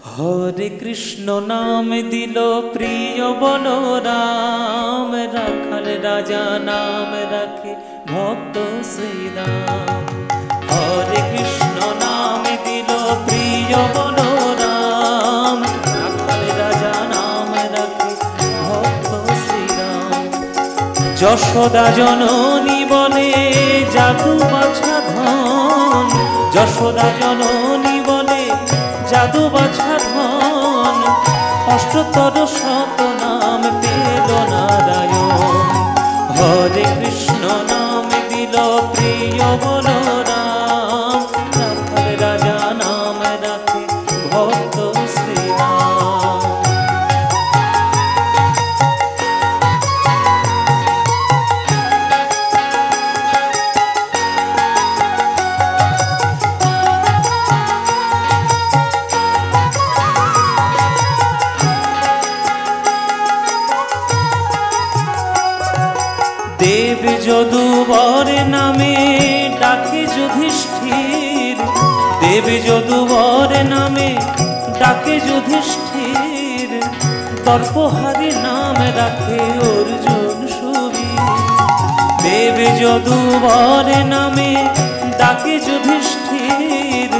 হরে কৃষ্ণ নাম দিল প্রিয় বলরাম, রাখাল রাজা নাম রাখে ভক্ত শ্রীরাম। হরে কৃষ্ণ নাম দিল প্রিয় বলরাম, রাখাল রাজা নাম রাখে ভক্ত শ্রীরাম। যশোদা জননী বলে জাদু বাছা ধন, যশোদা জননী বলে জাদু বাছা ধন। অষ্টতর শত নাম পেল নারায়ণ। হরে কৃষ্ণ নাম দিল প্রিয় বলরাম, রাখাল রাজা নাম রাখে ভক্ত শ্রীরাম। দেব যদুবর নামে ডাকে যুধিষ্ঠির, দেব যদুবর নামে ডাকে যুধিষ্ঠির। তর্পহারি নাম রাখে অর্জুন সুবীর। দেব যদুবর নামে ডাকে যুধিষ্ঠির।